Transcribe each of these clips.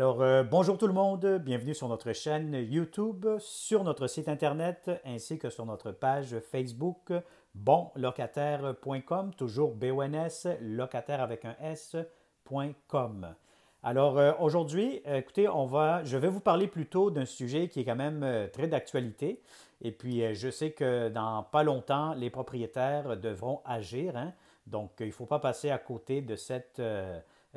Bonjour tout le monde, bienvenue sur notre chaîne YouTube, sur notre site internet ainsi que sur notre page Facebook bonlocataire.com, toujours BONS, locataire avec un S.com. Aujourd'hui, écoutez, je vais vous parler plutôt d'un sujet qui est quand même très d'actualité. Et puis, je sais que dans pas longtemps, les propriétaires devront agir, hein. Donc, il ne faut pas passer à côté de cette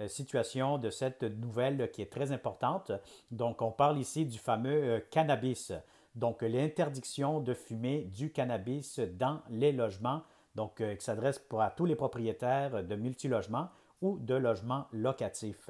situation, de cette nouvelle qui est très importante. Donc, on parle ici du fameux cannabis. Donc, l'interdiction de fumer du cannabis dans les logements. Donc, qui s'adresse à tous les propriétaires de multilogements ou de logements locatifs.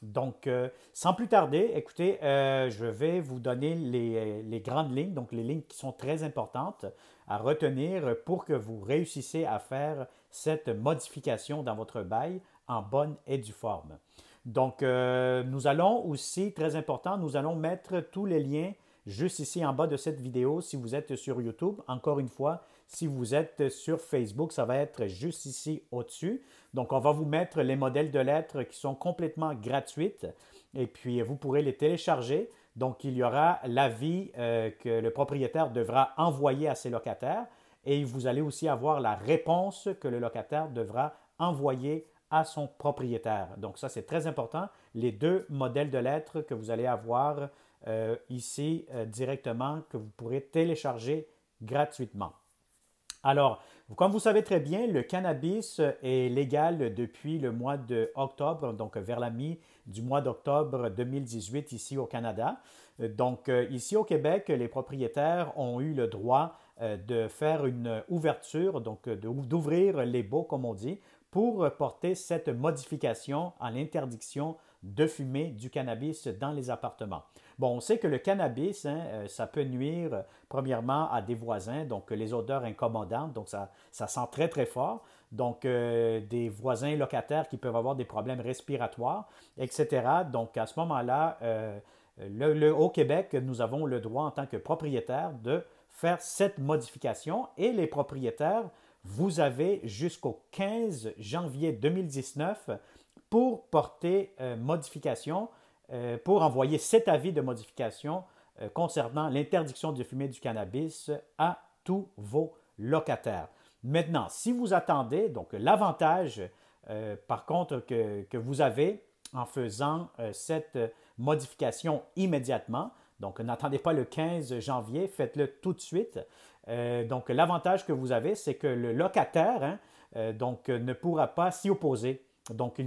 Donc, sans plus tarder, écoutez, je vais vous donner les grandes lignes, donc les lignes qui sont très importantes à retenir pour que vous réussissiez à faire cette modification dans votre bail en bonne et due forme. Donc, nous allons aussi, très important, nous allons mettre tous les liens juste ici en bas de cette vidéo si vous êtes sur YouTube. Encore une fois, si vous êtes sur Facebook, ça va être juste ici au-dessus. Donc, on va vous mettre les modèles de lettres qui sont complètement gratuites et puis vous pourrez les télécharger. Donc, il y aura l'avis que le propriétaire devra envoyer à ses locataires et vous allez aussi avoir la réponse que le locataire devra envoyer à son propriétaire. Donc, ça, c'est très important. Les deux modèles de lettres que vous allez avoir ici directement, que vous pourrez télécharger gratuitement. Alors, comme vous savez très bien, le cannabis est légal depuis le mois d'octobre, donc vers la mi du mois d'octobre 2018 ici au Canada. Donc, ici au Québec, les propriétaires ont eu le droit de faire une ouverture, donc d'ouvrir les baux, comme on dit, pour porter cette modification à l'interdiction de fumer du cannabis dans les appartements. Bon, on sait que le cannabis, ça peut nuire premièrement à des voisins, donc les odeurs incommodantes, donc ça sent très très fort. Donc des voisins locataires qui peuvent avoir des problèmes respiratoires, etc. Donc à ce moment-là, au Québec, nous avons le droit en tant que propriétaire de faire cette modification et les propriétaires, vous avez jusqu'au 15 janvier 2019 pour porter modification, pour envoyer cet avis de modification concernant l'interdiction de fumer du cannabis à tous vos locataires. Maintenant, si vous attendez, donc l'avantage par contre que vous avez en faisant cette modification immédiatement, donc n'attendez pas le 15 janvier, faites-le tout de suite. Donc l'avantage que vous avez, c'est que le locataire ne pourra pas s'y opposer. Donc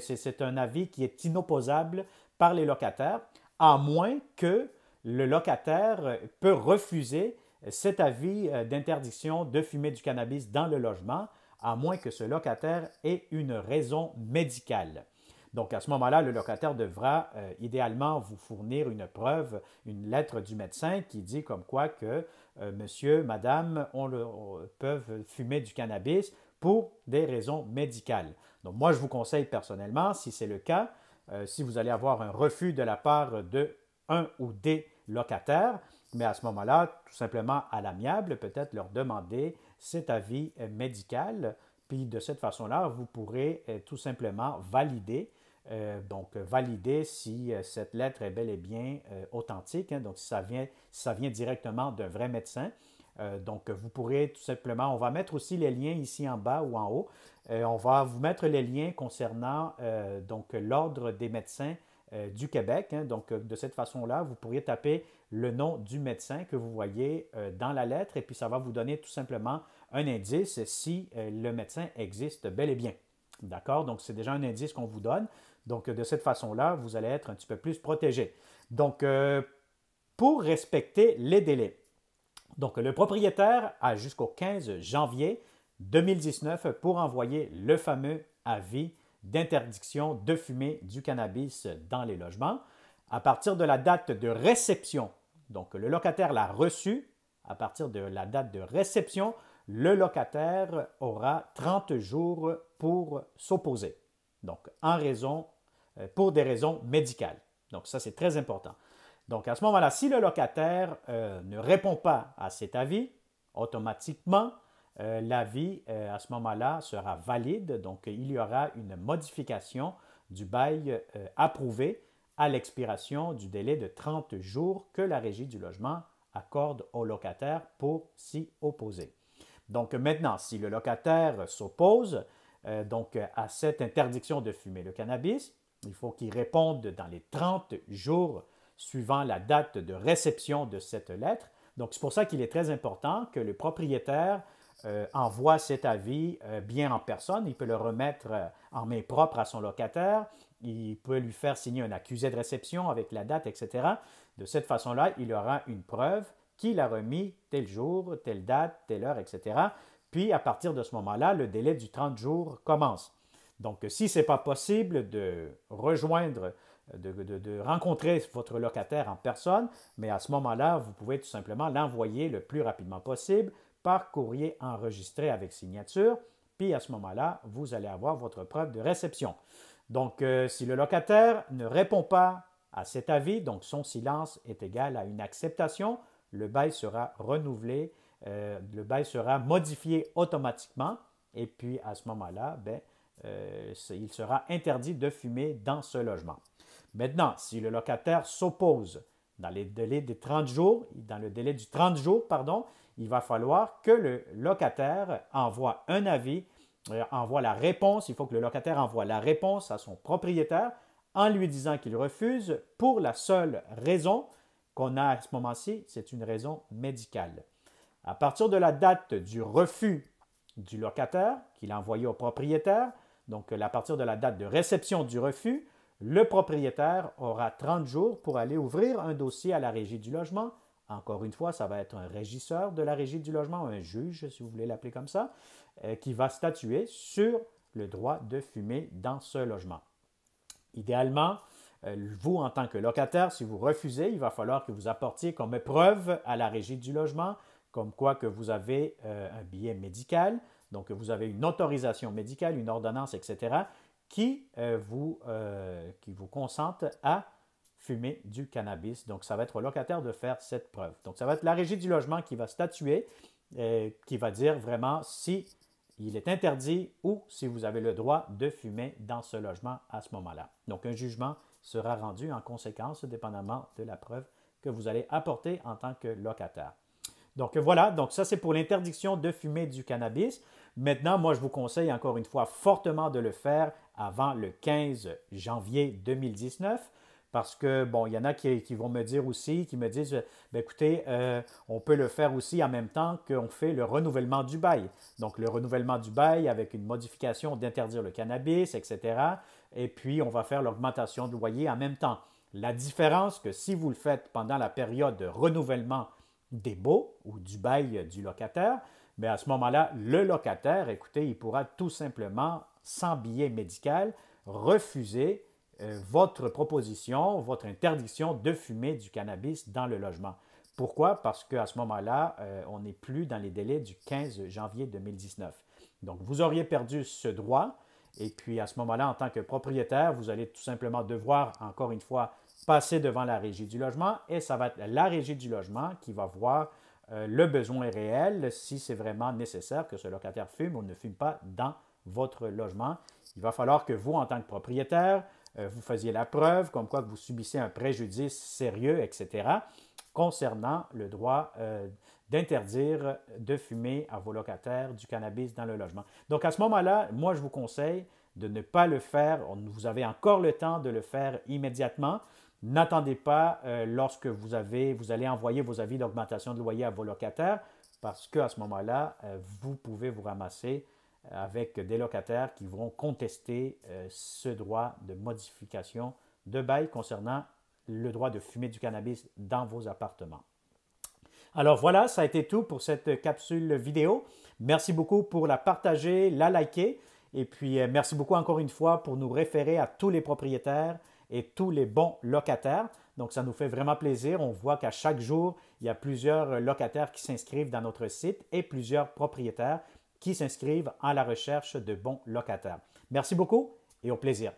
c'est un avis qui est inopposable par les locataires, à moins que le locataire peut refuser cet avis d'interdiction de fumer du cannabis dans le logement, à moins que ce locataire ait une raison médicale. Donc, à ce moment-là, le locataire devra idéalement vous fournir une preuve, une lettre du médecin qui dit comme quoi que monsieur, madame, peuvent fumer du cannabis pour des raisons médicales. Donc, moi, je vous conseille personnellement, si c'est le cas, si vous allez avoir un refus de la part de un ou des locataires, mais à ce moment-là, tout simplement à l'amiable, peut-être leur demander cet avis médical. Puis de cette façon-là, vous pourrez tout simplement valider, valider si cette lettre est bel et bien authentique, hein, donc si ça vient directement d'un vrai médecin. Donc, vous pourrez tout simplement, on va mettre aussi les liens ici en bas ou en haut. On va vous mettre les liens concernant l'Ordre des médecins du Québec. Hein. Donc, de cette façon-là, vous pourriez taper le nom du médecin que vous voyez dans la lettre et puis ça va vous donner tout simplement un indice si le médecin existe bel et bien. D'accord? Donc, c'est déjà un indice qu'on vous donne. Donc, de cette façon-là, vous allez être un petit peu plus protégé. Donc, pour respecter les délais, donc, le propriétaire a jusqu'au 15 janvier 2019 pour envoyer le fameux avis d'interdiction de fumer du cannabis dans les logements. À partir de la date de réception, donc le locataire l'a reçu, à partir de la date de réception, le locataire aura 30 jours pour s'opposer. Donc, pour des raisons médicales. Donc, ça, c'est très important. Donc, à ce moment-là, si le locataire ne répond pas à cet avis, automatiquement, l'avis, à ce moment-là, sera valide. Donc, il y aura une modification du bail approuvé à l'expiration du délai de 30 jours que la Régie du logement accorde au locataire pour s'y opposer. Donc maintenant, si le locataire s'oppose à cette interdiction de fumer le cannabis, il faut qu'il réponde dans les 30 jours suivant la date de réception de cette lettre. Donc c'est pour ça qu'il est très important que le propriétaire envoie cet avis bien en personne. Il peut le remettre en main propre à son locataire. Il peut lui faire signer un accusé de réception avec la date, etc. De cette façon-là, il aura une preuve qu'il a remis tel jour, telle date, telle heure, etc. Puis, à partir de ce moment-là, le délai du 30 jours commence. Donc, si ce n'est pas possible de rejoindre, de rencontrer votre locataire en personne, mais à ce moment-là, vous pouvez tout simplement l'envoyer le plus rapidement possible par courrier enregistré avec signature. Puis, à ce moment-là, vous allez avoir votre preuve de réception. Donc, si le locataire ne répond pas à cet avis, donc son silence est égal à une acceptation, le bail sera renouvelé, le bail sera modifié automatiquement et puis à ce moment-là, il sera interdit de fumer dans ce logement. Maintenant, si le locataire s'oppose dans le délai du 30 jours, il va falloir que le locataire envoie un avis, envoie la réponse. Il faut que le locataire envoie la réponse à son propriétaire en lui disant qu'il refuse pour la seule raison qu'on a à ce moment-ci, c'est une raison médicale. À partir de la date du refus du locataire qu'il a envoyé au propriétaire, donc à partir de la date de réception du refus, le propriétaire aura 30 jours pour aller ouvrir un dossier à la Régie du logement. Encore une fois, ça va être un régisseur de la Régie du logement, un juge, si vous voulez l'appeler comme ça, qui va statuer sur le droit de fumer dans ce logement. Idéalement, vous, en tant que locataire, si vous refusez, il va falloir que vous apportiez comme preuve à la Régie du logement, comme quoi que vous avez un billet médical, donc vous avez une autorisation médicale, une ordonnance, etc., qui vous consente à fumer du cannabis. Donc, ça va être au locataire de faire cette preuve. Donc, ça va être la Régie du logement qui va statuer, qui va dire vraiment si il est interdit ou si vous avez le droit de fumer dans ce logement à ce moment-là. Donc, un jugement sera rendu en conséquence, dépendamment de la preuve que vous allez apporter en tant que locataire. Donc voilà, donc ça c'est pour l'interdiction de fumer du cannabis. Maintenant, moi je vous conseille encore une fois fortement de le faire avant le 15 janvier 2019 parce que, bon, il y en a qui vont me dire aussi, qui me disent, écoutez, on peut le faire aussi en même temps qu'on fait le renouvellement du bail. Donc le renouvellement du bail avec une modification d'interdire le cannabis, etc. Et puis, on va faire l'augmentation de loyer en même temps. La différence que si vous le faites pendant la période de renouvellement des baux ou du bail du locataire, mais à ce moment-là, le locataire, écoutez, il pourra tout simplement, sans billet médical, refuser votre proposition, votre interdiction de fumer du cannabis dans le logement. Pourquoi? Parce qu'à ce moment-là, on n'est plus dans les délais du 15 janvier 2019. Donc, vous auriez perdu ce droit. Et puis, à ce moment-là, en tant que propriétaire, vous allez tout simplement devoir, encore une fois, passer devant la Régie du logement et ça va être la Régie du logement qui va voir le besoin réel, si c'est vraiment nécessaire que ce locataire fume ou ne fume pas dans votre logement. Il va falloir que vous, en tant que propriétaire, vous faisiez la preuve comme quoi que vous subissez un préjudice sérieux, etc., concernant le droit d'interdire de fumer à vos locataires du cannabis dans le logement. Donc, à ce moment-là, moi, je vous conseille de ne pas le faire. Vous avez encore le temps de le faire immédiatement. N'attendez pas lorsque vous allez envoyer vos avis d'augmentation de loyer à vos locataires parce qu'à ce moment-là, vous pouvez vous ramasser avec des locataires qui vont contester ce droit de modification de bail concernant le droit de fumer du cannabis dans vos appartements. Alors voilà, ça a été tout pour cette capsule vidéo. Merci beaucoup pour la partager, la liker et puis merci beaucoup encore une fois pour nous référer à tous les propriétaires et tous les bons locataires. Donc, ça nous fait vraiment plaisir. On voit qu'à chaque jour, il y a plusieurs locataires qui s'inscrivent dans notre site et plusieurs propriétaires qui s'inscrivent à la recherche de bons locataires. Merci beaucoup et au plaisir.